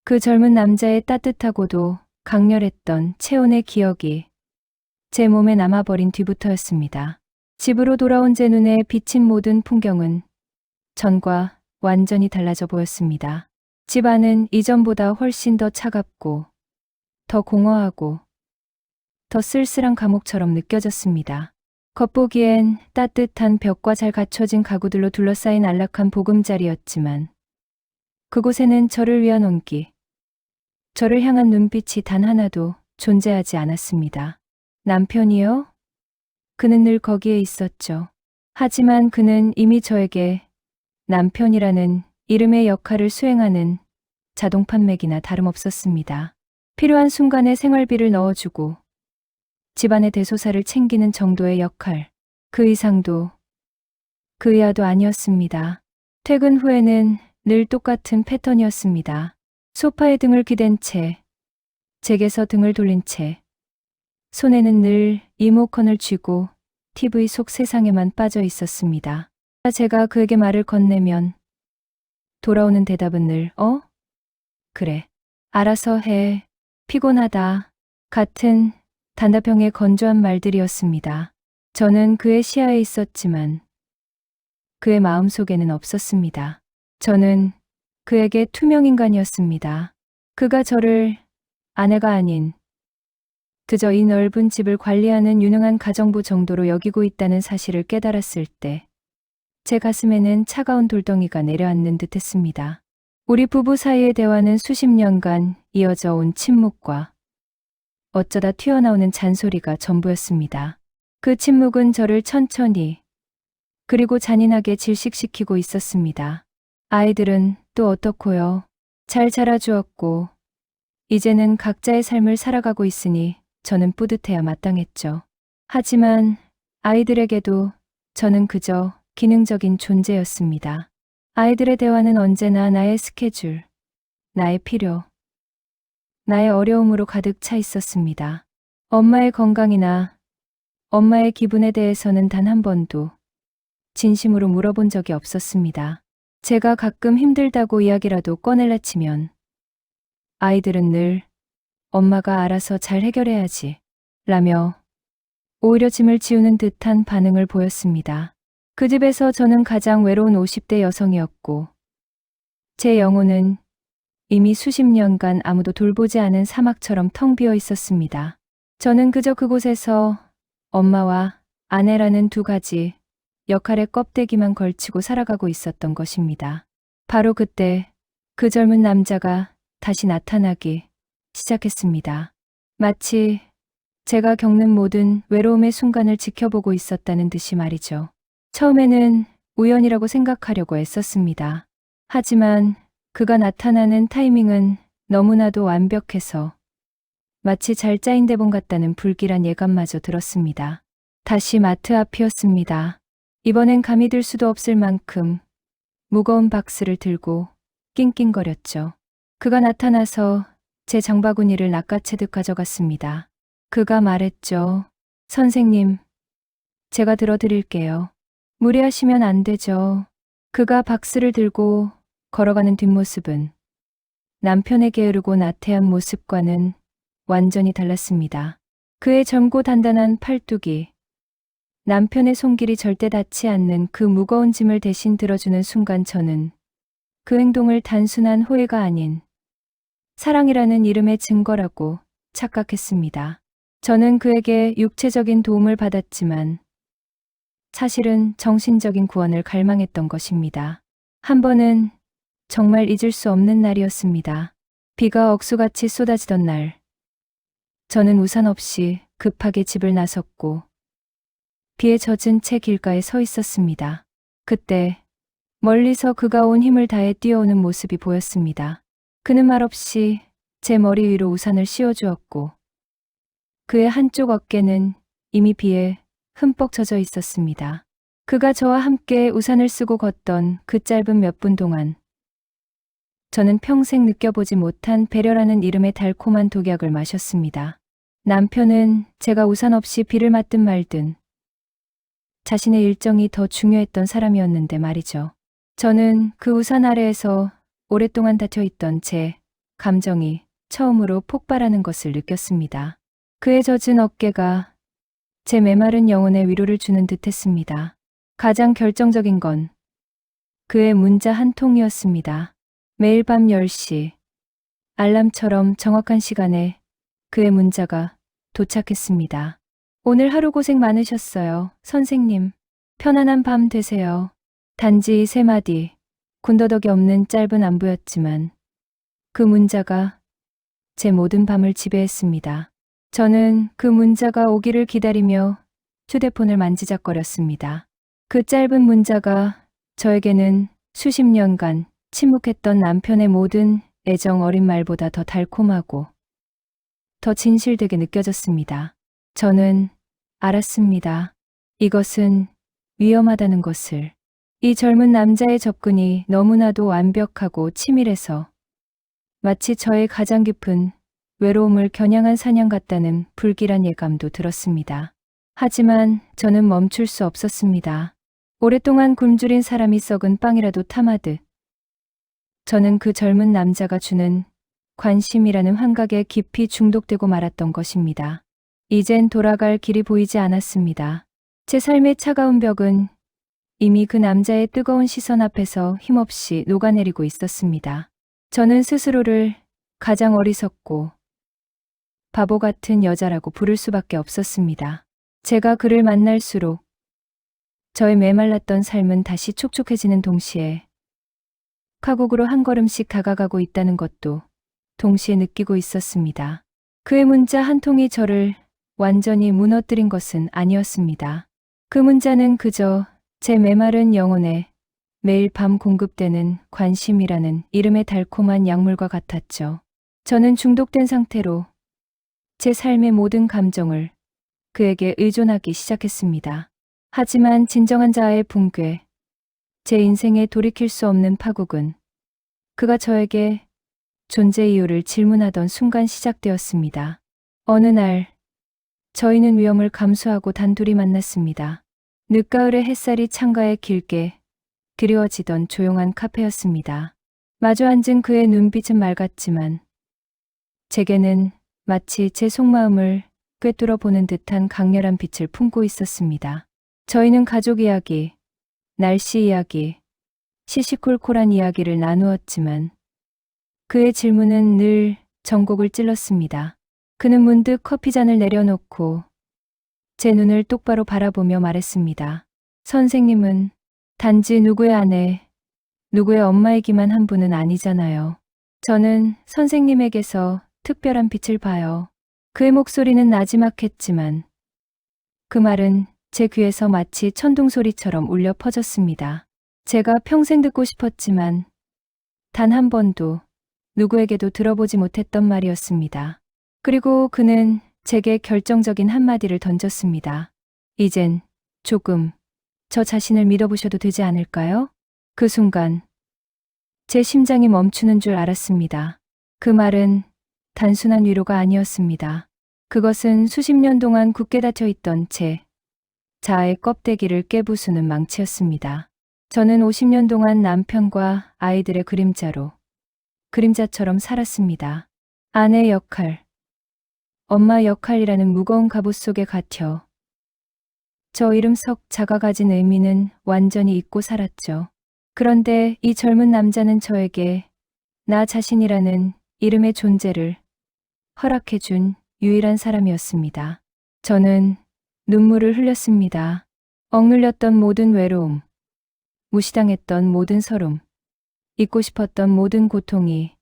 그 젊은 남자의 따뜻하고도 강렬했던 체온의 기억이 제 몸에 남아버린 뒤부터였습니다. 집으로 돌아온 제 눈에 비친 모든 풍경은 전과 완전히 달라져 보였습니다. 집 안은 이전보다 훨씬 더 차갑고 더 공허하고 더 쓸쓸한 감옥처럼 느껴졌습니다. 겉보기엔 따뜻한 벽과 잘 갖춰진 가구들로 둘러싸인 안락한 보금자리였지만 그곳에는 저를 위한 온기, 저를 향한 눈빛이 단 하나도 존재하지 않았습니다. 남편이요? 그는 늘 거기에 있었죠. 하지만 그는 이미 저에게 남편이라는 이름의 역할을 수행하는 자동 판매기나 다름없었습니다. 필요한 순간에 생활비를 넣어주고 집안의 대소사를 챙기는 정도의 역할, 그 이상도 그 이하도 아니었습니다. 퇴근 후에는 늘 똑같은 패턴이었습니다. 소파에 등을 기댄 채, 제게서 등을 돌린 채, 손에는 늘 리모컨을 쥐고 TV 속 세상에만 빠져 있었습니다. 제가 그에게 말을 건네면 돌아오는 대답은 늘 그래, 알아서 해, 피곤하다 같은 단답형의 건조한 말들이었습니다. 저는 그의 시야에 있었지만 그의 마음속에는 없었습니다. 저는 그에게 투명인간이었습니다. 그가 저를 아내가 아닌 그저 이 넓은 집을 관리하는 유능한 가정부 정도로 여기고 있다는 사실을 깨달았을 때 제 가슴에는 차가운 돌덩이가 내려앉는 듯했습니다. 우리 부부 사이의 대화는 수십 년간 이어져 온 침묵과 어쩌다 튀어나오는 잔소리가 전부였습니다. 그 침묵은 저를 천천히 그리고 잔인하게 질식시키고 있었습니다. 아이들은 또 어떻고요? 잘 자라주었고 이제는 각자의 삶을 살아가고 있으니 저는 뿌듯해야 마땅했죠. 하지만 아이들에게도 저는 그저 기능적인 존재였습니다. 아이들의 대화는 언제나 나의 스케줄, 나의 필요, 나의 어려움으로 가득 차 있었습니다. 엄마의 건강이나 엄마의 기분에 대해서는 단 한 번도 진심으로 물어본 적이 없었습니다. 제가 가끔 힘들다고 이야기라도 꺼낼라 치면 아이들은 늘 엄마가 알아서 잘 해결해야지 라며 오히려 짐을 지우는 듯한 반응을 보였습니다. 그 집에서 저는 가장 외로운 50대 여성이었고 제 영혼은 이미 수십 년간 아무도 돌보지 않은 사막처럼 텅 비어 있었습니다. 저는 그저 그곳에서 엄마와 아내라는 두 가지 역할의 껍데기만 걸치고 살아가고 있었던 것입니다. 바로 그때 그 젊은 남자가 다시 나타나기 시작했습니다. 마치 제가 겪는 모든 외로움의 순간을 지켜보고 있었다는 듯이 말이죠. 처음에는 우연이라고 생각하려고 애썼습니다. 하지만 그가 나타나는 타이밍은 너무나도 완벽해서 마치 잘 짜인 대본 같다는 불길한 예감마저 들었습니다. 다시 마트 앞이었습니다. 이번엔 감이 들 수도 없을 만큼 무거운 박스를 들고 낑낑거렸죠. 그가 나타나서 제 장바구니를 낚아채듯 가져갔습니다. 그가 말했죠. 선생님, 제가 들어드릴게요. 무리하시면 안 되죠. 그가 박스를 들고 걸어가는 뒷모습은 남편의 게으르고 나태한 모습과는 완전히 달랐습니다. 그의 젊고 단단한 팔뚝이 남편의 손길이 절대 닿지 않는 그 무거운 짐을 대신 들어주는 순간 저는 그 행동을 단순한 호의가 아닌 사랑이라는 이름의 증거라고 착각했습니다. 저는 그에게 육체적인 도움을 받았지만 사실은 정신적인 구원을 갈망했던 것입니다. 한 번은 정말 잊을 수 없는 날이었습니다. 비가 억수같이 쏟아지던 날, 저는 우산 없이 급하게 집을 나섰고 비에 젖은 채 길가에 서 있었습니다. 그때 멀리서 그가 온 힘을 다해 뛰어오는 모습이 보였습니다. 그는 말없이 제 머리 위로 우산을 씌워주었고 그의 한쪽 어깨는 이미 비에 흠뻑 젖어 있었습니다. 그가 저와 함께 우산을 쓰고 걷던 그 짧은 몇 분 동안 저는 평생 느껴보지 못한 배려라는 이름의 달콤한 독약을 마셨습니다. 남편은 제가 우산 없이 비를 맞든 말든 자신의 일정이 더 중요했던 사람이었는데 말이죠. 저는 그 우산 아래에서 오랫동안 닫혀있던 제 감정이 처음으로 폭발하는 것을 느꼈습니다. 그의 젖은 어깨가 제 메마른 영혼에 위로를 주는 듯했습니다. 가장 결정적인 건 그의 문자 한 통이었습니다. 매일 밤 10시 알람처럼 정확한 시간에 그의 문자가 도착했습니다. 오늘 하루 고생 많으셨어요, 선생님. 편안한 밤 되세요. 단지 3마디, 군더더기 없는 짧은 안부였지만 그 문자가 제 모든 밤을 지배했습니다. 저는 그 문자가 오기를 기다리며 휴대폰을 만지작거렸습니다. 그 짧은 문자가 저에게는 수십 년간 침묵했던 남편의 모든 애정 어린 말보다 더 달콤하고 더 진실되게 느껴졌습니다. 저는 알았습니다. 이것은 위험하다는 것을. 이 젊은 남자의 접근이 너무나도 완벽하고 치밀해서 마치 저의 가장 깊은 외로움을 겨냥한 사냥 같다는 불길한 예감도 들었습니다. 하지만 저는 멈출 수 없었습니다. 오랫동안 굶주린 사람이 썩은 빵이라도 탐하듯 저는 그 젊은 남자가 주는 관심이라는 환각에 깊이 중독되고 말았던 것입니다. 이젠 돌아갈 길이 보이지 않았습니다. 제 삶의 차가운 벽은 이미 그 남자의 뜨거운 시선 앞에서 힘없이 녹아내리고 있었습니다. 저는 스스로를 가장 어리석고 바보 같은 여자라고 부를 수밖에 없었습니다. 제가 그를 만날수록 저의 메말랐던 삶은 다시 촉촉해지는 동시에 카국으로 한 걸음씩 다가가고 있다는 것도 동시에 느끼고 있었습니다. 그의 문자 한 통이 저를 완전히 무너뜨린 것은 아니었습니다. 그 문자는 그저 제 메마른 영혼에 매일 밤 공급되는 관심이라는 이름의 달콤한 약물과 같았죠. 저는 중독된 상태로 제 삶의 모든 감정을 그에게 의존하기 시작했습니다. 하지만 진정한 자아의 붕괴, 제 인생에 돌이킬 수 없는 파국은 그가 저에게 존재 이유를 질문하던 순간 시작되었습니다. 어느 날 저희는 위험을 감수하고 단둘이 만났습니다. 늦가을의 햇살이 창가에 길게 드리워지던 조용한 카페였습니다. 마주 앉은 그의 눈빛은 맑았지만 제게는 마치 제 속마음을 꿰뚫어 보는 듯한 강렬한 빛을 품고 있었습니다. 저희는 가족 이야기, 날씨 이야기, 시시콜콜한 이야기를 나누었지만 그의 질문은 늘 전곡을 찔렀습니다. 그는 문득 커피잔을 내려놓고 제 눈을 똑바로 바라보며 말했습니다. 선생님은 단지 누구의 아내, 누구의 엄마이기만 한 분은 아니잖아요. 저는 선생님에게서 특별한 빛을 봐요. 그의 목소리는 나지막했지만 그 말은 제 귀에서 마치 천둥소리처럼 울려 퍼졌습니다. 제가 평생 듣고 싶었지만 단 한 번도 누구에게도 들어보지 못했던 말이었습니다. 그리고 그는 제게 결정적인 한마디를 던졌습니다. 이젠 조금 저 자신을 믿어보셔도 되지 않을까요? 그 순간 제 심장이 멈추는 줄 알았습니다. 그 말은 단순한 위로가 아니었습니다. 그것은 수십 년 동안 굳게 닫혀있던 제 자아의 껍데기를 깨부수는 망치였습니다. 저는 50년 동안 남편과 아이들의 그림자처럼 살았습니다. 아내 역할, 엄마 역할이라는 무거운 갑옷 속에 갇혀 저 이름 속 자가 가진 의미는 완전히 잊고 살았죠. 그런데 이 젊은 남자는 저에게 나 자신이라는 이름의 존재를 허락해준 유일한 사람이었습니다. 저는 눈물을 흘렸습니다. 억눌렸던 모든 외로움, 무시당했던 모든 서름, 잊고 싶었던 모든 고통이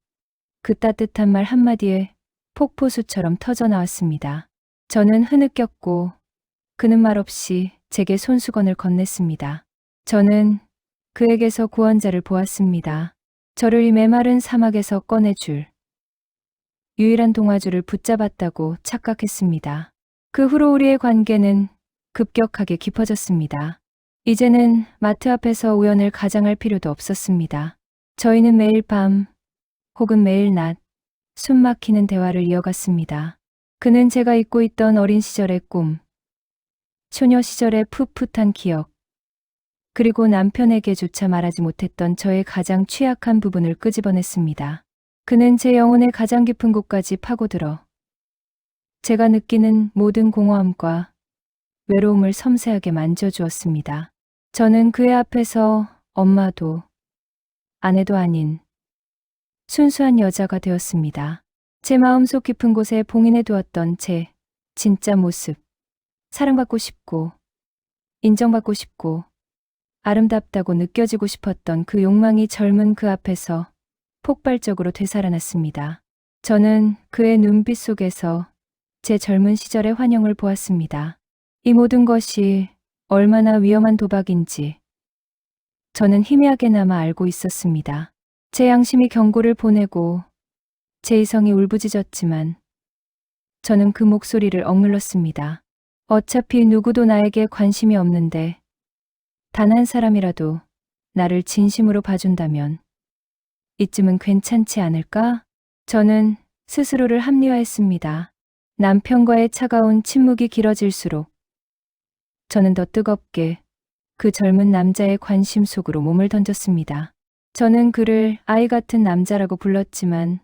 그 따뜻한 말 한마디에 폭포수처럼 터져 나왔습니다. 저는 흐느꼈고 그는 말없이 제게 손수건을 건넸습니다. 저는 그에게서 구원자를 보았습니다. 저를 이 메마른 사막에서 꺼내줄 유일한 동화줄을 붙잡았다고 착각했습니다. 그 후로 우리의 관계는 급격하게 깊어졌습니다. 이제는 마트 앞에서 우연을 가장할 필요도 없었습니다. 저희는 매일 밤 혹은 매일 낮 숨막히는 대화를 이어갔습니다. 그는 제가 잊고 있던 어린 시절의 꿈, 소녀 시절의 풋풋한 기억, 그리고 남편에게조차 말하지 못했던 저의 가장 취약한 부분을 끄집어냈습니다. 그는 제 영혼의 가장 깊은 곳까지 파고들어 제가 느끼는 모든 공허함과 외로움을 섬세하게 만져주었습니다. 저는 그의 앞에서 엄마도 아내도 아닌 순수한 여자가 되었습니다. 제 마음속 깊은 곳에 봉인해 두었던 제 진짜 모습, 사랑받고 싶고 인정받고 싶고 아름답다고 느껴지고 싶었던 그 욕망이 젊은 그 앞에서 폭발적으로 되살아났습니다. 저는 그의 눈빛 속에서 제 젊은 시절의 환영을 보았습니다. 이 모든 것이 얼마나 위험한 도박인지 저는 희미하게나마 알고 있었습니다. 제 양심이 경고를 보내고 제 이성이 울부짖었지만 저는 그 목소리를 억눌렀습니다. 어차피 누구도 나에게 관심이 없는데 단 한 사람이라도 나를 진심으로 봐준다면 이쯤은 괜찮지 않을까? 저는 스스로를 합리화했습니다. 남편과의 차가운 침묵이 길어질수록 저는 더 뜨겁게 그 젊은 남자의 관심 속으로 몸을 던졌습니다. 저는 그를 아이 같은 남자라고 불렀지만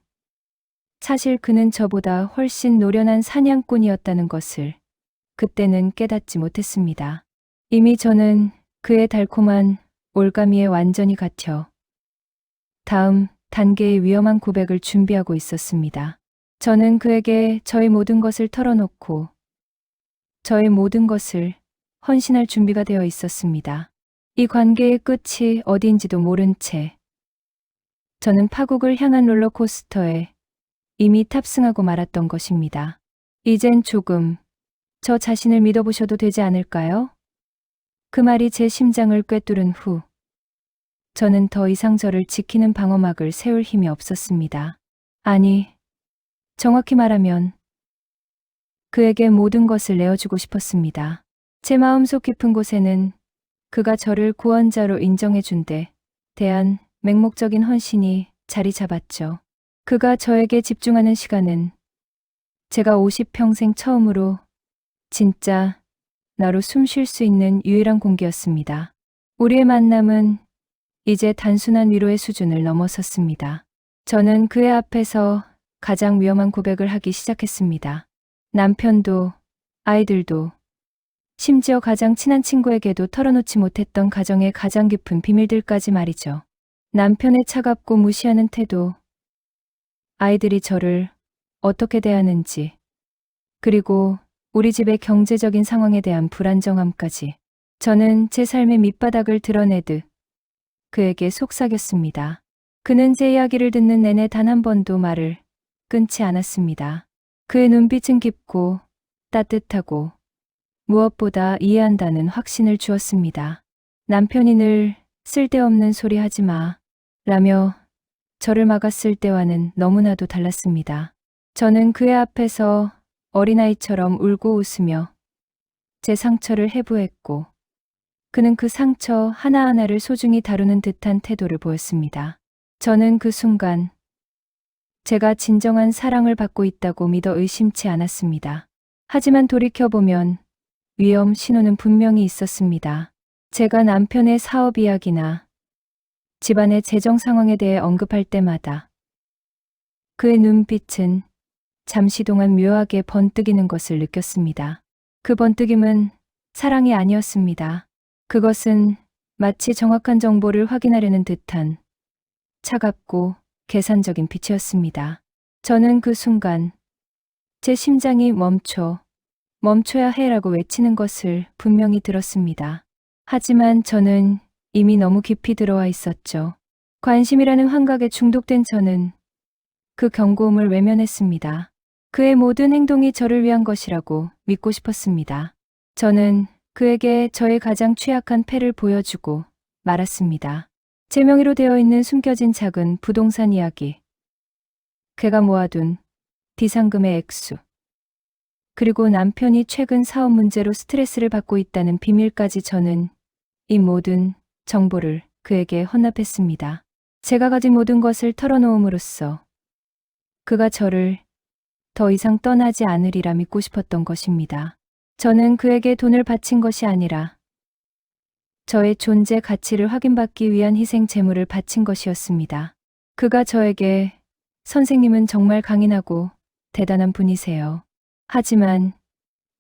사실 그는 저보다 훨씬 노련한 사냥꾼이었다는 것을 그때는 깨닫지 못했습니다. 이미 저는 그의 달콤한 올가미에 완전히 갇혀 다음 단계의 위험한 고백을 준비하고 있었습니다. 저는 그에게 저의 모든 것을 털어놓고 저의 모든 것을 헌신할 준비가 되어 있었습니다. 이 관계의 끝이 어디인지도 모른 채 저는 파국을 향한 롤러코스터에 이미 탑승하고 말았던 것입니다. 이젠 조금 저 자신을 믿어보셔도 되지 않을까요? 그 말이 제 심장을 꿰뚫은 후 저는 더 이상 저를 지키는 방어막을 세울 힘이 없었습니다. 아니, 정확히 말하면 그에게 모든 것을 내어주고 싶었습니다. 제 마음속 깊은 곳에는 그가 저를 구원자로 인정해준 데 대한 맹목적인 헌신이 자리 잡았죠. 그가 저에게 집중하는 시간은 제가 50평생 처음으로 진짜 나로 숨 쉴 수 있는 유일한 공기였습니다. 우리의 만남은 이제 단순한 위로의 수준을 넘어섰습니다. 저는 그의 앞에서 가장 위험한 고백을 하기 시작했습니다. 남편도 아이들도 심지어 가장 친한 친구에게도 털어놓지 못했던 가정의 가장 깊은 비밀들까지 말이죠. 남편의 차갑고 무시하는 태도, 아이들이 저를 어떻게 대하는지, 그리고 우리 집의 경제적인 상황에 대한 불안정함까지 저는 제 삶의 밑바닥을 드러내듯 그에게 속삭였습니다. 그는 제 이야기를 듣는 내내 단 한 번도 말을 끊지 않았습니다. 그의 눈빛은 깊고 따뜻하고 무엇보다 이해한다는 확신을 주었습니다. 남편이 늘 쓸데없는 소리 하지 마 라며 저를 막았을 때와는 너무나도 달랐습니다. 저는 그의 앞에서 어린아이처럼 울고 웃으며 제 상처를 해부했고 그는 그 상처 하나하나를 소중히 다루는 듯한 태도를 보였습니다. 저는 그 순간 제가 진정한 사랑을 받고 있다고 믿어 의심치 않았습니다. 하지만 돌이켜보면 위험 신호는 분명히 있었습니다. 제가 남편의 사업 이야기나 집안의 재정 상황에 대해 언급할 때마다 그의 눈빛은 잠시 동안 묘하게 번뜩이는 것을 느꼈습니다. 그 번뜩임은 사랑이 아니었습니다. 그것은 마치 정확한 정보를 확인하려는 듯한 차갑고 계산적인 빛이었습니다. 저는 그 순간 제 심장이 멈춰야 해라고 외치는 것을 분명히 들었습니다. 하지만 저는 이미 너무 깊이 들어와 있었죠. 관심이라는 환각에 중독된 저는 그 경고음을 외면했습니다. 그의 모든 행동이 저를 위한 것이라고 믿고 싶었습니다. 저는 그에게 저의 가장 취약한 패를 보여주고 말았습니다. 제 명의로 되어 있는 숨겨진 작은 부동산 이야기, 그가 모아둔 비상금의 액수, 그리고 남편이 최근 사업 문제로 스트레스를 받고 있다는 비밀까지 저는 이 모든 정보를 그에게 헌납했습니다. 제가 가진 모든 것을 털어놓음으로써 그가 저를 더 이상 떠나지 않으리라 믿고 싶었던 것입니다. 저는 그에게 돈을 바친 것이 아니라 저의 존재 가치를 확인받기 위한 희생 제물을 바친 것이었습니다. 그가 저에게 선생님은 정말 강인하고 대단한 분이세요. 하지만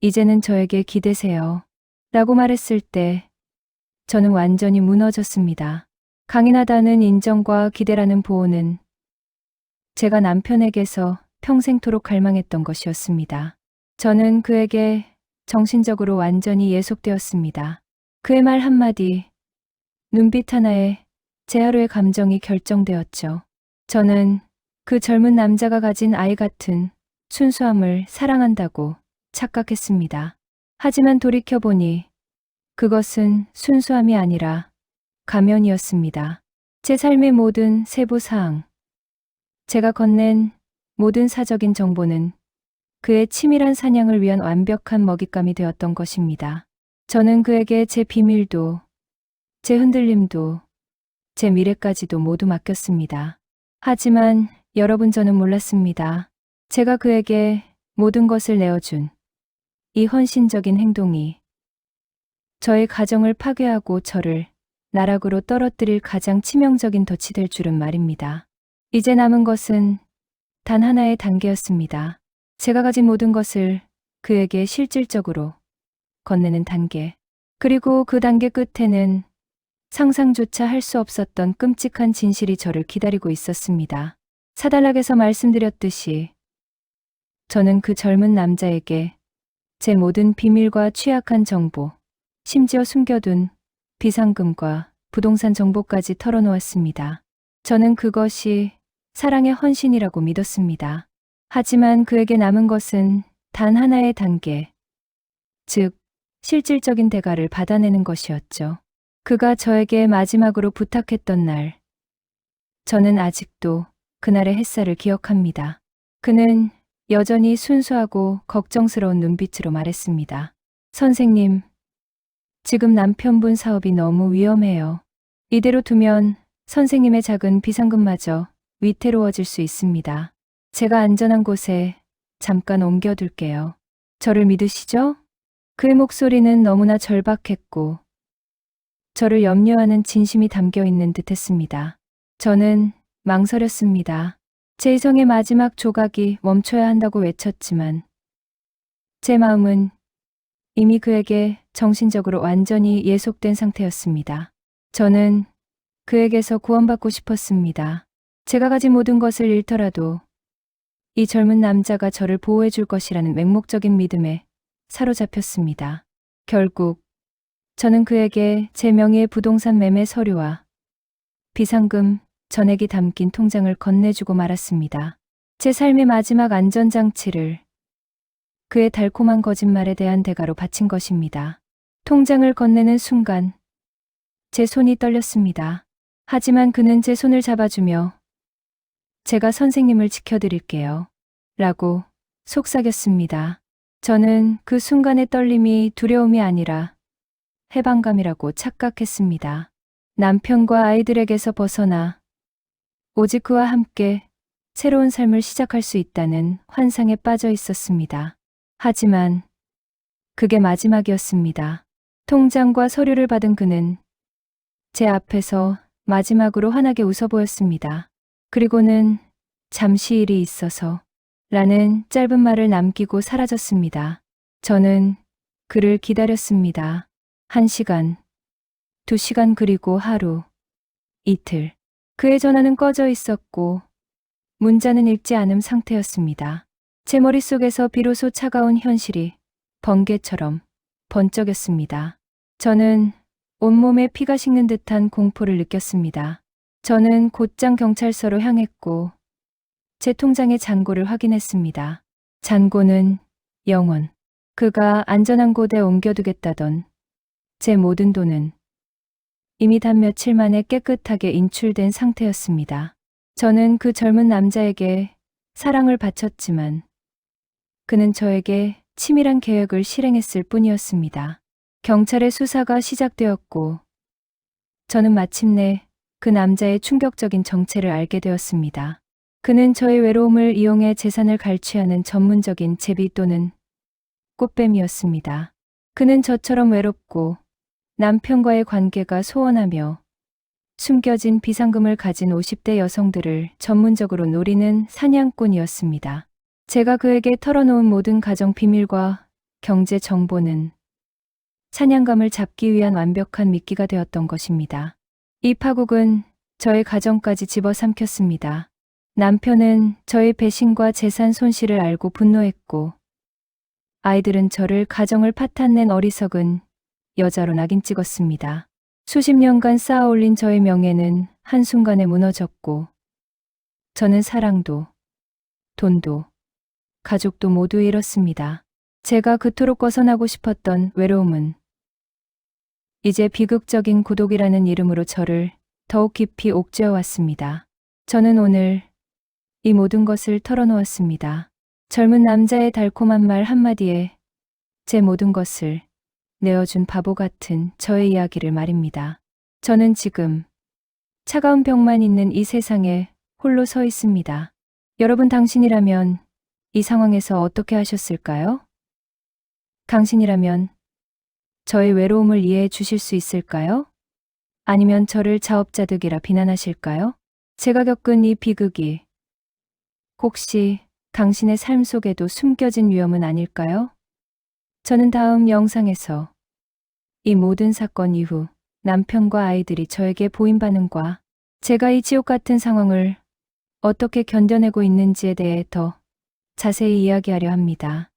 이제는 저에게 기대세요. 라고 말했을 때 저는 완전히 무너졌습니다. 강인하다는 인정과 기대라는 보호는 제가 남편에게서 평생토록 갈망했던 것이었습니다. 저는 그에게 정신적으로 완전히 예속되었습니다. 그의 말 한마디, 눈빛 하나에 제 하루의 감정이 결정되었죠. 저는 그 젊은 남자가 가진 아이 같은 순수함을 사랑한다고 착각했습니다. 하지만 돌이켜보니 그것은 순수함이 아니라 가면이었습니다. 제 삶의 모든 세부 사항, 제가 건넨 모든 사적인 정보는 그의 치밀한 사냥을 위한 완벽한 먹잇감이 되었던 것입니다. 저는 그에게 제 비밀도, 제 흔들림도, 제 미래까지도 모두 맡겼습니다. 하지만 여러분, 저는 몰랐습니다. 제가 그에게 모든 것을 내어준 이 헌신적인 행동이 저의 가정을 파괴하고 저를 나락으로 떨어뜨릴 가장 치명적인 덫이 될 줄은 말입니다. 이제 남은 것은 단 하나의 단계였습니다. 제가 가진 모든 것을 그에게 실질적으로 건네는 단계. 그리고 그 단계 끝에는 상상조차 할 수 없었던 끔찍한 진실이 저를 기다리고 있었습니다. 사달락에서 말씀드렸듯이 저는 그 젊은 남자에게 제 모든 비밀과 취약한 정보, 심지어 숨겨둔 비상금과 부동산 정보까지 털어놓았습니다. 저는 그것이 사랑의 헌신이라고 믿었습니다. 하지만 그에게 남은 것은 단 하나의 단계, 즉 실질적인 대가를 받아내는 것이었죠. 그가 저에게 마지막으로 부탁했던 날, 저는 아직도 그날의 햇살을 기억합니다. 그는 여전히 순수하고 걱정스러운 눈빛으로 말했습니다. 선생님, 지금 남편분 사업이 너무 위험해요. 이대로 두면 선생님의 작은 비상금마저 위태로워질 수 있습니다. 제가 안전한 곳에 잠깐 옮겨둘게요. 저를 믿으시죠? 그의 목소리는 너무나 절박했고 저를 염려하는 진심이 담겨 있는 듯했습니다. 저는 망설였습니다. 제 이성의 마지막 조각이 멈춰야 한다고 외쳤지만 제 마음은 이미 그에게 정신적으로 완전히 예속된 상태였습니다. 저는 그에게서 구원받고 싶었습니다. 제가 가진 모든 것을 잃더라도 이 젊은 남자가 저를 보호해 줄 것이라는 맹목적인 믿음에 사로잡혔습니다. 결국 저는 그에게 제 명의의 부동산 매매 서류와 비상금 전액이 담긴 통장을 건네주고 말았습니다. 제 삶의 마지막 안전장치를 그의 달콤한 거짓말에 대한 대가로 바친 것입니다. 통장을 건네는 순간 제 손이 떨렸습니다. 하지만 그는 제 손을 잡아주며 제가 선생님을 지켜드릴게요. 라고 속삭였습니다. 저는 그 순간의 떨림이 두려움이 아니라 해방감이라고 착각했습니다. 남편과 아이들에게서 벗어나 오직 그와 함께 새로운 삶을 시작할 수 있다는 환상에 빠져 있었습니다. 하지만 그게 마지막이었습니다. 통장과 서류를 받은 그는 제 앞에서 마지막으로 환하게 웃어 보였습니다. 그리고는 잠시 일이 있어서 라는 짧은 말을 남기고 사라졌습니다. 저는 그를 기다렸습니다. 1시간, 2시간 그리고 하루, 이틀. 그의 전화는 꺼져 있었고 문자는 읽지 않은 상태였습니다. 제 머릿속에서 비로소 차가운 현실이 번개처럼 번쩍였습니다. 저는 온몸에 피가 식는 듯한 공포를 느꼈습니다. 저는 곧장 경찰서로 향했고 제 통장의 잔고를 확인했습니다. 잔고는 0원. 그가 안전한 곳에 옮겨두겠다던 제 모든 돈은 이미 단 며칠 만에 깨끗하게 인출된 상태였습니다. 저는 그 젊은 남자에게 사랑을 바쳤지만 그는 저에게 치밀한 계획을 실행했을 뿐이었습니다. 경찰의 수사가 시작되었고 저는 마침내 그 남자의 충격적인 정체를 알게 되었습니다. 그는 저의 외로움을 이용해 재산을 갈취하는 전문적인 제비 또는 꽃뱀이었습니다. 그는 저처럼 외롭고 남편과의 관계가 소원하며 숨겨진 비상금을 가진 50대 여성들을 전문적으로 노리는 사냥꾼이었습니다. 제가 그에게 털어놓은 모든 가정 비밀과 경제 정보는 사냥감을 잡기 위한 완벽한 미끼가 되었던 것입니다. 이 파국은 저의 가정까지 집어삼켰습니다. 남편은 저의 배신과 재산 손실을 알고 분노했고, 아이들은 저를 가정을 파탄낸 어리석은 여자로 낙인 찍었습니다. 수십 년간 쌓아올린 저의 명예는 한순간에 무너졌고, 저는 사랑도, 돈도, 가족도 모두 잃었습니다. 제가 그토록 벗어나고 싶었던 외로움은 이제 비극적인 고독이라는 이름으로 저를 더욱 깊이 옥죄어 왔습니다. 저는 오늘 이 모든 것을 털어놓았습니다. 젊은 남자의 달콤한 말 한마디에 제 모든 것을 내어준 바보 같은 저의 이야기를 말입니다. 저는 지금 차가운 벽만 있는 이 세상에 홀로 서 있습니다. 여러분, 당신이라면 이 상황에서 어떻게 하셨을까요? 당신이라면 저의 외로움을 이해해 주실 수 있을까요? 아니면 저를 자업자득이라 비난하실까요? 제가 겪은 이 비극이 혹시 당신의 삶 속에도 숨겨진 위험은 아닐까요? 저는 다음 영상에서 이 모든 사건 이후 남편과 아이들이 저에게 보인 반응과 제가 이 지옥 같은 상황을 어떻게 견뎌내고 있는지에 대해 더 자세히 이야기하려 합니다.